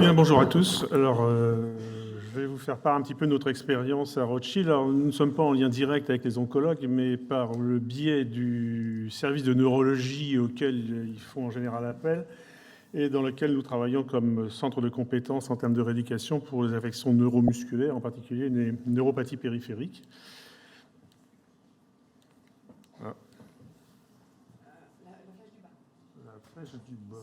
Bien, bonjour à tous. Alors, je vais vous faire part un petit peu de notre expérience à Rothschild. Alors, nous ne sommes pas en lien direct avec les oncologues, mais par le biais du service de neurologie auquel ils font en général appel et dans lequel nous travaillons comme centre de compétences en termes de rééducation pour les affections neuromusculaires, en particulier les neuropathies périphériques. Ah. La flèche du bas.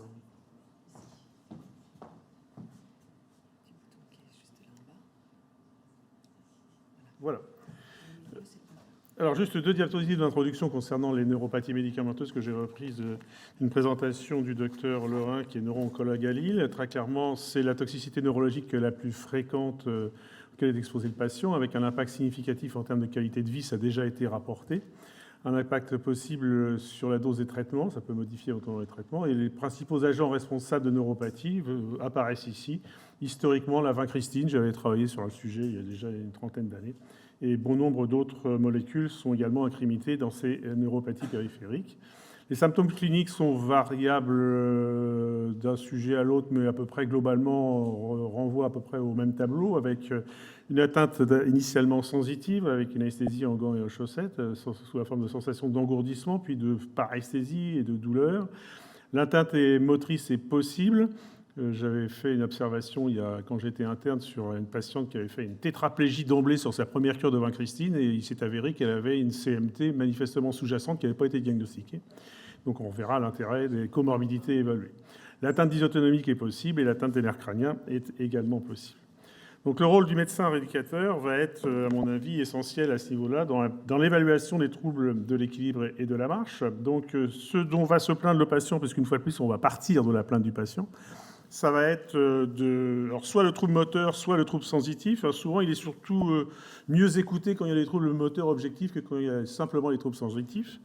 Voilà. Alors, juste deux diapositives d'introduction concernant les neuropathies médicamenteuses que j'ai reprises d'une présentation du docteur Lorrain, qui est neuro-oncologue à Lille. Très clairement, c'est la toxicité neurologique la plus fréquente auquel est exposé le patient, avec un impact significatif en termes de qualité de vie, ça a déjà été rapporté. Un impact possible sur la dose des traitements, ça peut modifier autant les traitements. Et les principaux agents responsables de neuropathie apparaissent ici. Historiquement, la vincristine, j'avais travaillé sur le sujet il y a déjà une trentaine d'années. Et bon nombre d'autres molécules sont également incriminées dans ces neuropathies périphériques. Les symptômes cliniques sont variables d'un sujet à l'autre, mais à peu près globalement renvoient à peu près au même tableau, avec une atteinte initialement sensitive, avec une anesthésie en gants et aux chaussettes, sous la forme de sensation d'engourdissement, puis de paresthésie et de douleur. L'atteinte motrice est possible. J'avais fait une observation quand j'étais interne sur une patiente qui avait fait une tétraplégie d'emblée sur sa première cure de vincristine, et il s'est avéré qu'elle avait une CMT manifestement sous-jacente qui n'avait pas été diagnostiquée. Donc on verra l'intérêt des comorbidités évaluées. L'atteinte dysautonomique est possible et l'atteinte des nerfs crâniens est également possible. Donc le rôle du médecin rééducateur va être, à mon avis, essentiel à ce niveau-là dans l'évaluation des troubles de l'équilibre et de la marche. Donc ce dont va se plaindre le patient, parce qu'une fois de plus, on va partir de la plainte du patient, ça va être alors soit le trouble moteur, soit le trouble sensitif. Alors souvent, il est surtout mieux écouté quand il y a des troubles moteurs objectifs que quand il y a simplement les troubles sensitifs.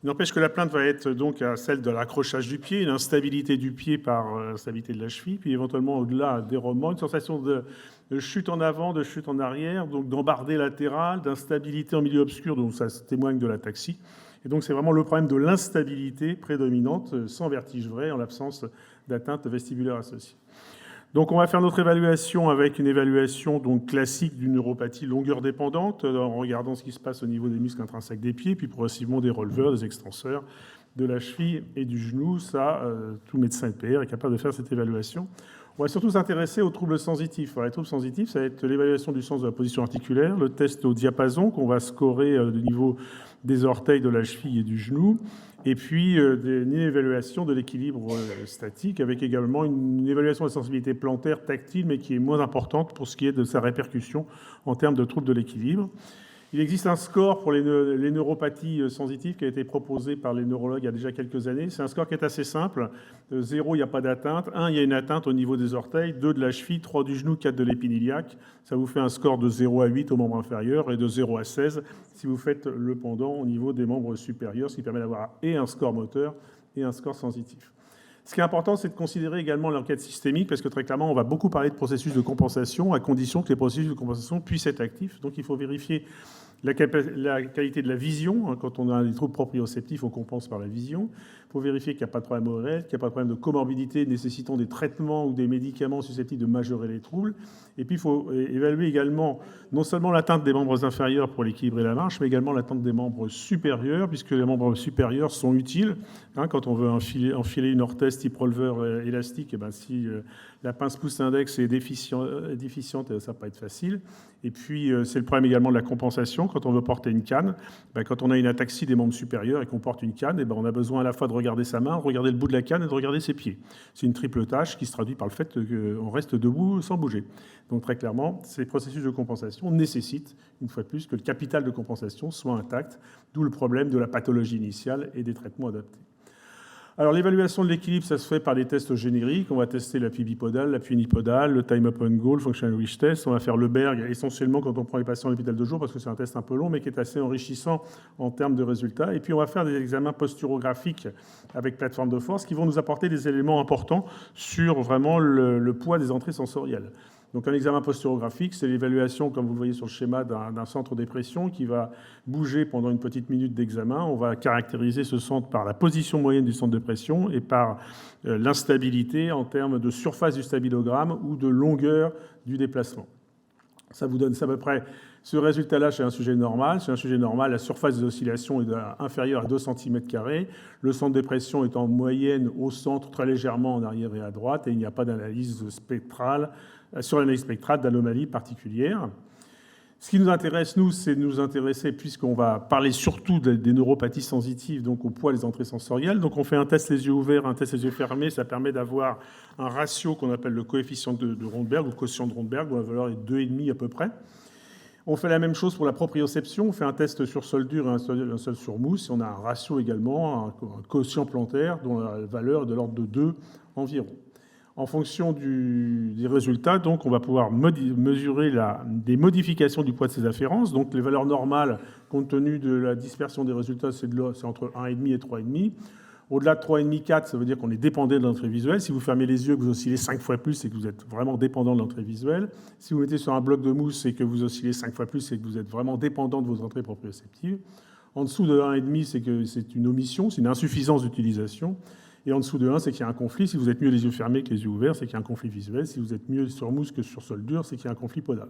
Il n'empêche que la plainte va être donc à celle de l'accrochage du pied, une instabilité du pied par instabilité de la cheville, puis éventuellement au-delà un dérobement, une sensation de chute en avant, de chute en arrière, donc d'embardée latérale, d'instabilité en milieu obscur, donc ça témoigne de l'ataxie. Et donc c'est vraiment le problème de l'instabilité prédominante, sans vertige vrai, en l'absence d'atteinte vestibulaire associée. Donc on va faire notre évaluation avec une évaluation donc classique d'une neuropathie longueur dépendante, en regardant ce qui se passe au niveau des muscles intrinsèques des pieds, puis progressivement des releveurs, des extenseurs, de la cheville et du genou. Ça, tout médecin PR est capable de faire cette évaluation. On va surtout s'intéresser aux troubles sensitifs. Alors, les troubles sensitifs, ça va être l'évaluation du sens de la position articulaire, le test au diapason qu'on va scorer du niveau des orteils, de la cheville et du genou, et puis une évaluation de l'équilibre statique, avec également une évaluation de la sensibilité plantaire tactile, mais qui est moins importante pour ce qui est de sa répercussion en termes de troubles de l'équilibre. Il existe un score pour les neuropathies sensitives qui a été proposé par les neurologues il y a déjà quelques années. C'est un score qui est assez simple. 0, il n'y a pas d'atteinte. 1, il y a une atteinte au niveau des orteils. 2, de la cheville. 3, du genou. 4, de l'épiniliaque. Ça vous fait un score de 0 à 8 au membre inférieur et de 0 à 16 si vous faites le pendant au niveau des membres supérieurs, ce qui permet d'avoir et un score moteur et un score sensitif. Ce qui est important, c'est de considérer également l'enquête systémique, parce que très clairement, on va beaucoup parler de processus de compensation, à condition que les processus de compensation puissent être actifs. Donc il faut vérifier la qualité de la vision. Quand on a des troubles proprioceptifs, on compense par la vision. Il faut vérifier qu'il n'y a pas de problème ORL, qu'il n'y a pas de problème de comorbidité nécessitant des traitements ou des médicaments susceptibles de majorer les troubles. Et puis il faut évaluer également non seulement l'atteinte des membres inférieurs pour l'équilibre et la marche, mais également l'atteinte des membres supérieurs, puisque les membres supérieurs sont utiles. Quand on veut enfiler une orthèse type releveur élastique, si la pince pouce index est déficiente, ça ne va pas être facile. Et puis, c'est le problème également de la compensation. Quand on veut porter une canne, quand on a une ataxie des membres supérieurs et qu'on porte une canne, on a besoin à la fois de regarder sa main, de regarder le bout de la canne et de regarder ses pieds. C'est une triple tâche qui se traduit par le fait qu'on reste debout sans bouger. Donc, très clairement, ces processus de compensation nécessitent, une fois de plus, que le capital de compensation soit intact, d'où le problème de la pathologie initiale et des traitements adaptés. Alors l'évaluation de l'équilibre, ça se fait par des tests génériques. On va tester l'appui bipodal, l'appui unipodal, le time up and goal, le functional wish test. On va faire le Berg essentiellement quand on prend les patients à l'hôpital de jour, parce que c'est un test un peu long, mais qui est assez enrichissant en termes de résultats. Et puis on va faire des examens posturographiques avec plateforme de force qui vont nous apporter des éléments importants sur vraiment le poids des entrées sensorielles. Donc un examen posturographique, c'est l'évaluation, comme vous le voyez sur le schéma, d'un centre de pression qui va bouger pendant une petite minute d'examen. On va caractériser ce centre par la position moyenne du centre de pression et par l'instabilité en termes de surface du stabilogramme ou de longueur du déplacement. Ça vous donne à peu près ce résultat-là chez un sujet normal. Chez un sujet normal, la surface des oscillations est inférieure à 2 cm². Le centre de pression est en moyenne au centre, très légèrement en arrière et à droite, et il n'y a pas d'analyse spectrale, sur l'analyse spectrale d'anomalies particulières. Ce qui nous intéresse, nous, c'est de nous intéresser, puisqu'on va parler surtout des neuropathies sensitives, donc au poids des entrées sensorielles. Donc on fait un test les yeux ouverts, un test les yeux fermés. Ça permet d'avoir un ratio qu'on appelle le coefficient de Rondberg, ou quotient de Rondberg, où la valeur est 2,5 à peu près. On fait la même chose pour la proprioception. On fait un test sur sol dur et un seul sur mousse. On a un ratio également, un quotient plantaire, dont la valeur est de l'ordre de 2 environ. En fonction des résultats, donc, on va pouvoir mesurer des modifications du poids de ces afférences. Donc, les valeurs normales, compte tenu de la dispersion des résultats, c'est entre 1,5 et 3,5. Au-delà de 3,5, 4, ça veut dire qu'on est dépendant de l'entrée visuelle. Si vous fermez les yeux et que vous oscillez 5 fois plus, c'est que vous êtes vraiment dépendant de l'entrée visuelle. Si vous mettez sur un bloc de mousse et que vous oscillez 5 fois plus, c'est que vous êtes vraiment dépendant de vos entrées proprioceptives. En dessous de 1,5, c'est que c'est une omission, c'est une insuffisance d'utilisation. Et en dessous de 1, c'est qu'il y a un conflit. Si vous êtes mieux les yeux fermés que les yeux ouverts, c'est qu'il y a un conflit visuel. Si vous êtes mieux sur mousse que sur sol dur, c'est qu'il y a un conflit podal.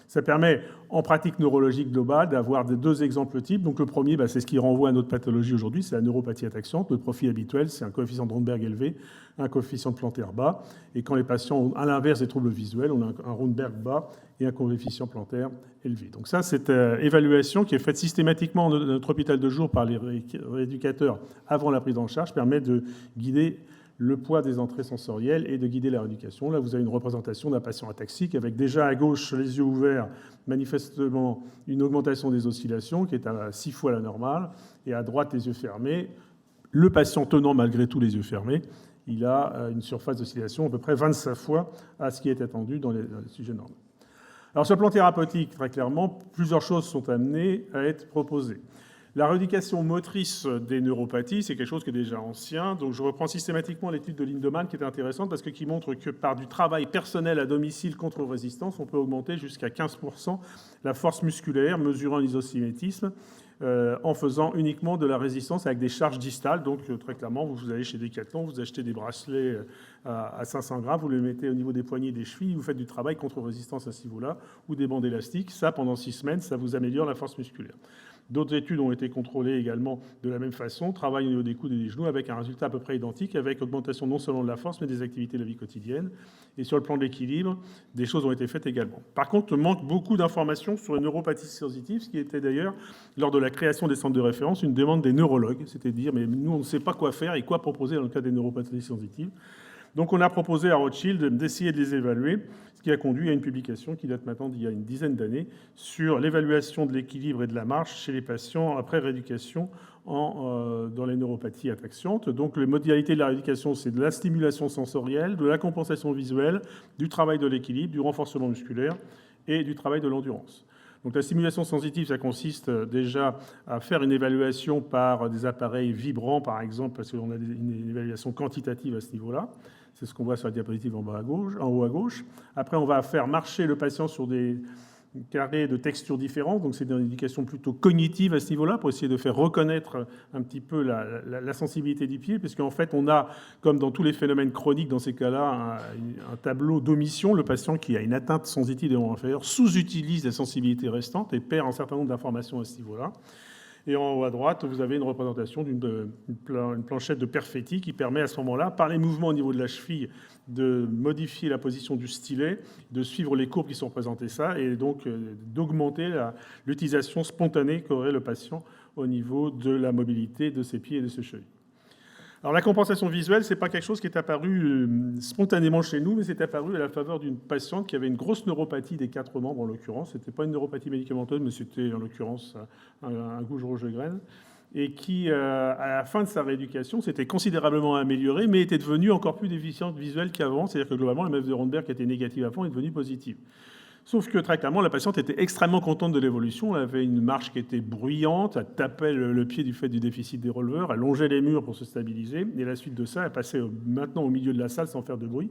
Ça permet, en pratique neurologique globale, d'avoir deux exemples types. Donc le premier, c'est ce qui renvoie à notre pathologie aujourd'hui, c'est la neuropathie ataxiante. Le profil habituel, c'est un coefficient de Rondberg élevé, un coefficient de plantaire bas. Et quand les patients ont à l'inverse des troubles visuels, on a un Rondberg bas et un coefficient plantaire élevé. Donc ça, cette évaluation qui est faite systématiquement dans notre hôpital de jour par les rééducateurs avant la prise en charge permet de guider le poids des entrées sensorielles et de guider la rééducation. Là, vous avez une représentation d'un patient ataxique avec déjà à gauche, les yeux ouverts, manifestement une augmentation des oscillations qui est à 6 fois la normale, et à droite, les yeux fermés. Le patient tenant malgré tout les yeux fermés, il a une surface d'oscillation à peu près 25 fois à ce qui est attendu dans les sujets normaux. Alors sur le plan thérapeutique, très clairement, plusieurs choses sont amenées à être proposées. La rééducation motrice des neuropathies, c'est quelque chose qui est déjà ancien. Donc je reprends systématiquement l'étude de Lindemann qui est intéressante parce qu'il montre que par du travail personnel à domicile contre résistance, on peut augmenter jusqu'à 15% la force musculaire mesurant l'isocynétisme en faisant uniquement de la résistance avec des charges distales. Donc très clairement, vous allez chez Decathlon, vous achetez des bracelets à 500 grammes, vous les mettez au niveau des poignets et des chevilles, vous faites du travail contre résistance à ce niveau-là, ou des bandes élastiques. Ça, pendant 6 semaines, ça vous améliore la force musculaire. D'autres études ont été contrôlées également de la même façon, travail au niveau des coudes et des genoux avec un résultat à peu près identique, avec augmentation non seulement de la force, mais des activités de la vie quotidienne. Et sur le plan de l'équilibre, des choses ont été faites également. Par contre, il manque beaucoup d'informations sur les neuropathies sensitives, ce qui était d'ailleurs, lors de la création des centres de référence, une demande des neurologues, c'est-à-dire, mais nous, on ne sait pas quoi faire et quoi proposer dans le cas des neuropathies sensitives. Donc on a proposé à Rothschild d'essayer de les évaluer, ce qui a conduit à une publication qui date maintenant d'il y a une dizaine d'années sur l'évaluation de l'équilibre et de la marche chez les patients après rééducation dans les neuropathies ataxiantes. Donc les modalités de la rééducation, c'est de la stimulation sensorielle, de la compensation visuelle, du travail de l'équilibre, du renforcement musculaire et du travail de l'endurance. Donc la stimulation sensitive, ça consiste déjà à faire une évaluation par des appareils vibrants, par exemple, parce qu'on a une évaluation quantitative à ce niveau-là. C'est ce qu'on voit sur la diapositive en haut à gauche. Après, on va faire marcher le patient sur des carrés de textures différentes. Donc, c'est une indication plutôt cognitive à ce niveau-là pour essayer de faire reconnaître un petit peu la sensibilité du pied, puisqu'en fait, on a, comme dans tous les phénomènes chroniques, dans ces cas-là, un tableau d'omission. Le patient qui a une atteinte sensitive des membres inférieurs sous-utilise la sensibilité restante et perd un certain nombre d'informations à ce niveau-là. Et en haut à droite, vous avez une représentation d'une planchette de Perfetti qui permet à ce moment-là, par les mouvements au niveau de la cheville, de modifier la position du stylet, de suivre les courbes qui sont représentées ça, et donc d'augmenter l'utilisation spontanée qu'aurait le patient au niveau de la mobilité de ses pieds et de ses chevilles. Alors la compensation visuelle, ce n'est pas quelque chose qui est apparu spontanément chez nous, mais c'est apparu à la faveur d'une patiente qui avait une grosse neuropathie des 4 membres, en l'occurrence. Ce n'était pas une neuropathie médicamenteuse, mais c'était en l'occurrence un gouge rouge de graine, et qui, à la fin de sa rééducation, s'était considérablement améliorée, mais était devenue encore plus déficiente visuelle qu'avant. C'est-à-dire que globalement, la MF de Rondberg qui était négative avant est devenue positive. Sauf que très clairement, la patiente était extrêmement contente de l'évolution. Elle avait une marche qui était bruyante, elle tapait le pied du fait du déficit des releveurs, elle longeait les murs pour se stabiliser. Et à la suite de ça, elle passait maintenant au milieu de la salle sans faire de bruit.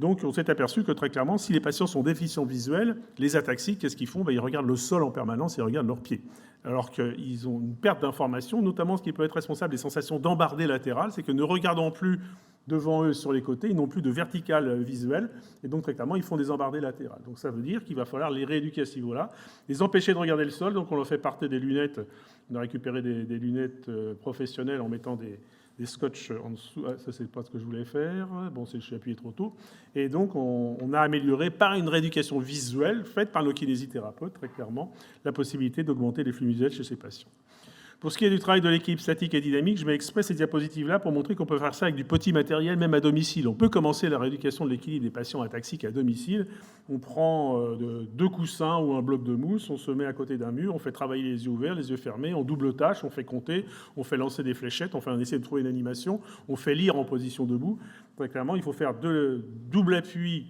Donc on s'est aperçu que très clairement, si les patients sont déficients visuels, les ataxiques, qu'est-ce qu'ils font? Ils regardent le sol en permanence, ils regardent leurs pieds. Alors qu'ils ont une perte d'information, notamment ce qui peut être responsable des sensations d'embardée latérale, c'est que ne regardant plus devant eux sur les côtés, ils n'ont plus de verticale visuelle, et donc très clairement, ils font des embardées latérales. Donc ça veut dire qu'il va falloir les rééduquer à ce niveau-là, les empêcher de regarder le sol, donc on leur fait porter des lunettes, on a récupéré des lunettes professionnelles en mettant des scotch en dessous. Ah, ça, c'est pas ce que je voulais faire. Bon, je suis appuyé trop tôt. Et donc, on a amélioré par une rééducation visuelle faite par nos kinésithérapeutes, très clairement, la possibilité d'augmenter les flux visuels chez ces patients. Pour ce qui est du travail de l'équipe statique et dynamique, je mets exprès ces diapositives-là pour montrer qu'on peut faire ça avec du petit matériel, même à domicile. On peut commencer la rééducation de l'équilibre des patients ataxiques à domicile. On prend 2 coussins ou un bloc de mousse, on se met à côté d'un mur, on fait travailler les yeux ouverts, les yeux fermés, on double tâche, on fait compter, on fait lancer des fléchettes, on essaie de trouver une animation, on fait lire en position debout. Très clairement, il faut faire de double appui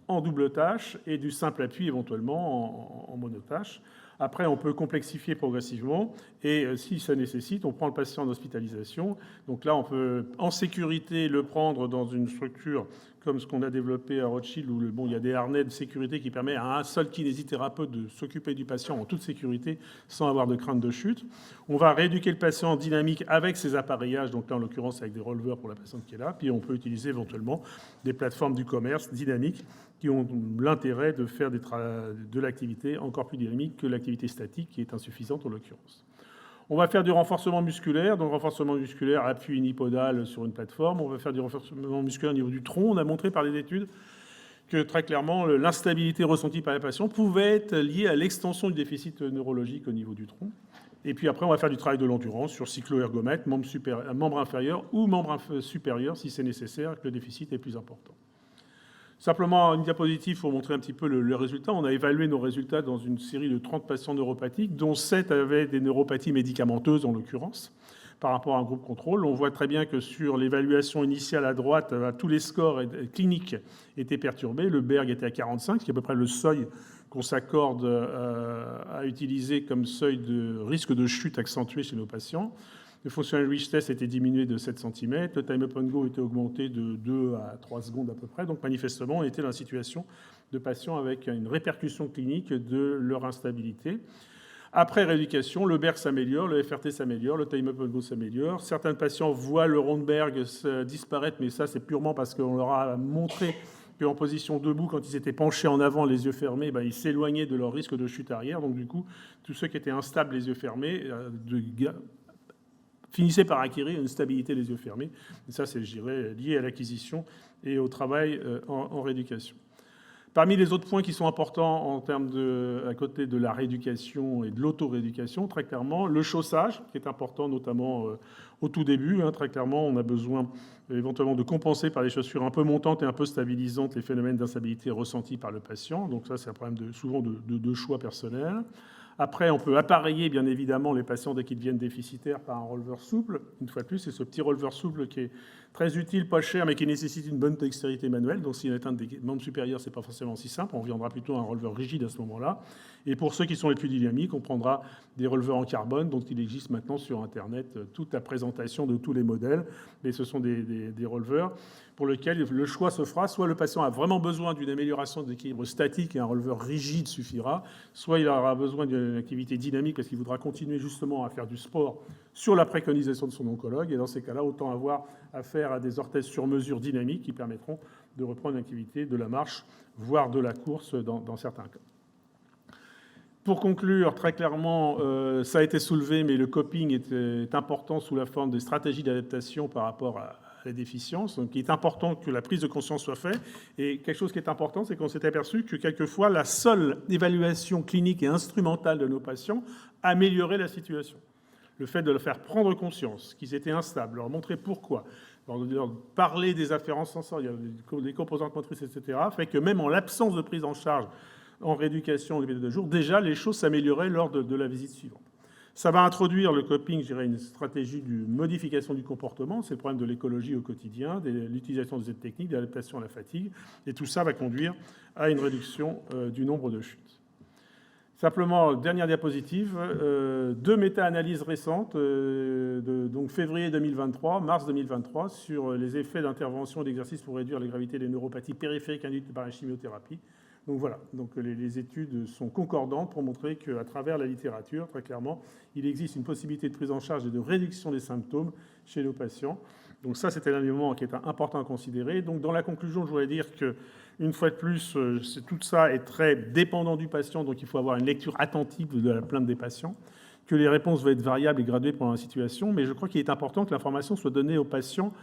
en double tâche et du simple appui éventuellement en monotâche. Après, on peut complexifier progressivement et si ça nécessite, on prend le patient en hospitalisation. Donc là, on peut en sécurité le prendre dans une structure comme ce qu'on a développé à Rothschild où il y a des harnais de sécurité qui permettent à un seul kinésithérapeute de s'occuper du patient en toute sécurité sans avoir de crainte de chute. On va rééduquer le patient en dynamique avec ses appareillages, donc là en l'occurrence avec des releveurs pour la patiente qui est là. Puis on peut utiliser éventuellement des plateformes du commerce dynamiques qui ont l'intérêt de faire de l'activité encore plus dynamique que l'activité statique qui est insuffisante en l'occurrence. On va faire du renforcement musculaire, donc renforcement musculaire, appui unipodal sur une plateforme. On va faire du renforcement musculaire au niveau du tronc. On a montré par les études que très clairement, l'instabilité ressentie par les patients pouvait être liée à l'extension du déficit neurologique au niveau du tronc. Et puis après, on va faire du travail de l'endurance sur cyclo-ergomètre, membre inférieur ou membre supérieur si c'est nécessaire, que le déficit est plus important. Simplement, une diapositive pour montrer un petit peu le résultat. On a évalué nos résultats dans une série de 30 patients neuropathiques, dont 7 avaient des neuropathies médicamenteuses, en l'occurrence, par rapport à un groupe contrôle. On voit très bien que sur l'évaluation initiale à droite, tous les scores cliniques étaient perturbés. Le Berg était à 45, ce qui est à peu près le seuil qu'on s'accorde à utiliser comme seuil de risque de chute accentué chez nos patients. Le Functional Reach Test était diminué de 7 cm, le Time Up and Go était augmenté de 2 à 3 secondes à peu près. Donc manifestement, on était dans la situation de patients avec une répercussion clinique de leur instabilité. Après rééducation, le Berg s'améliore, le FRT s'améliore, le Time Up and Go s'améliore. Certains patients voient le Rondberg disparaître, mais ça c'est purement parce qu'on leur a montré qu'en position debout, quand ils étaient penchés en avant, les yeux fermés, ils s'éloignaient de leur risque de chute arrière. Donc du coup, tous ceux qui étaient instables, les yeux fermés, finissaient par acquérir une stabilité des yeux fermés. Et ça, c'est, je dirais, lié à l'acquisition et au travail en rééducation. Parmi les autres points qui sont importants en termes à côté de la rééducation et de l'auto-rééducation, très clairement, le chaussage, qui est important notamment au tout début. Très clairement, on a besoin éventuellement de compenser par des chaussures un peu montantes et un peu stabilisantes les phénomènes d'instabilité ressentis par le patient. Donc ça, c'est un problème souvent de choix personnel. Après, on peut appareiller, bien évidemment, les patients dès qu'ils deviennent déficitaires par un releveur souple. Une fois de plus, c'est ce petit releveur souple qui est très utile, pas cher, mais qui nécessite une bonne dextérité manuelle. Donc, si on atteint des membres supérieurs, ce n'est pas forcément si simple. On reviendra plutôt à un releveur rigide à ce moment-là. Et pour ceux qui sont les plus dynamiques, on prendra des releveurs en carbone, dont il existe maintenant sur Internet toute la présentation de tous les modèles. Mais ce sont des releveurs pour lesquels le choix se fera. Soit le patient a vraiment besoin d'une amélioration de l'équilibre statique et un releveur rigide suffira, soit il aura besoin d'une activité dynamique parce qu'il voudra continuer justement à faire du sport sur la préconisation de son oncologue. Et dans ces cas-là, autant avoir affaire à des orthèses sur mesure dynamiques qui permettront de reprendre une activité de la marche, voire de la course dans certains cas. Pour conclure, très clairement, ça a été soulevé, mais le coping est important sous la forme des stratégies d'adaptation par rapport à la déficience. Donc, il est important que la prise de conscience soit faite. Et quelque chose qui est important, c'est qu'on s'est aperçu que quelquefois, la seule évaluation clinique et instrumentale de nos patients améliorait la situation. Le fait de leur faire prendre conscience qu'ils étaient instables, leur montrer pourquoi, leur parler des afférences sensorielles, des composantes motrices, etc., fait que même en l'absence de prise en charge en rééducation de 2 jours, déjà, les choses s'amélioraient lors de la visite suivante. Ça va introduire le coping, je dirais, une stratégie de modification du comportement. C'est le problème de l'écologie au quotidien, de l'utilisation des aides techniques, de l'adaptation à la fatigue. Et tout ça va conduire à une réduction du nombre de chutes. Simplement, dernière diapositive, 2 méta-analyses récentes, donc février 2023, mars 2023, sur les effets d'intervention et d'exercice pour réduire la gravité des neuropathies périphériques induites par la chimiothérapie. Donc voilà, donc les études sont concordantes pour montrer qu'à travers la littérature, très clairement, il existe une possibilité de prise en charge et de réduction des symptômes chez nos patients. Donc ça, c'était un élément qui est important à considérer. Donc dans la conclusion, je voudrais dire que, une fois de plus, tout ça est très dépendant du patient, donc il faut avoir une lecture attentive de la plainte des patients, que les réponses vont être variables et graduées pendant la situation, mais je crois qu'il est important que l'information soit donnée aux patients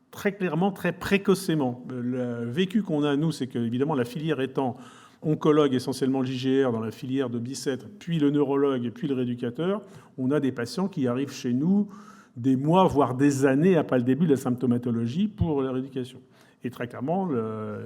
très clairement, très précocement. Le vécu qu'on a, nous, c'est que, évidemment, la filière étant oncologue, essentiellement le JGR, dans la filière de Bicêtre, puis le neurologue, puis le rééducateur, on a des patients qui arrivent chez nous des mois, voire des années après le début de la symptomatologie pour la rééducation. Et très clairement,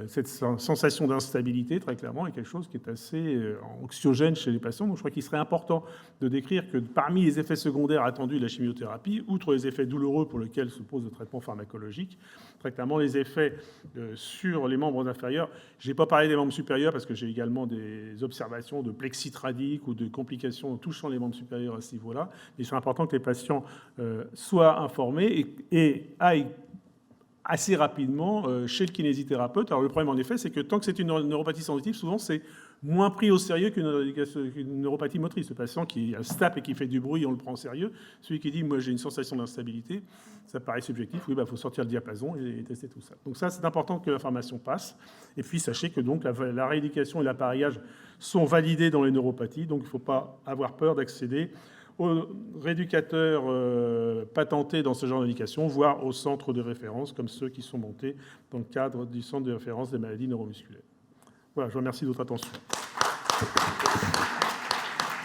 cette sensation d'instabilité, très clairement, est quelque chose qui est assez anxiogène chez les patients. Donc je crois qu'il serait important de décrire que parmi les effets secondaires attendus de la chimiothérapie, outre les effets douloureux pour lesquels se pose le traitement pharmacologique, très clairement les effets sur les membres inférieurs. Je n'ai pas parlé des membres supérieurs parce que j'ai également des observations de plexie radique ou de complications touchant les membres supérieurs à ce niveau-là. Mais il serait important que les patients soient informés et aillent assez rapidement chez le kinésithérapeute. Alors le problème en effet, c'est que tant que c'est une neuropathie sensitive, souvent c'est moins pris au sérieux qu'une neuropathie motrice. Le patient qui a un STAP et qui fait du bruit, on le prend au sérieux. Celui qui dit « moi j'ai une sensation d'instabilité », ça paraît subjectif. Oui, faut sortir le diapason et tester tout ça. Donc ça, c'est important que l'information passe. Et puis sachez que donc la rééducation et l'appareillage sont validés dans les neuropathies, donc il ne faut pas avoir peur d'accéder aux rééducateurs patentés dans ce genre d'indication, voire aux centres de référence, comme ceux qui sont montés dans le cadre du centre de référence des maladies neuromusculaires. Voilà, je vous remercie de votre attention.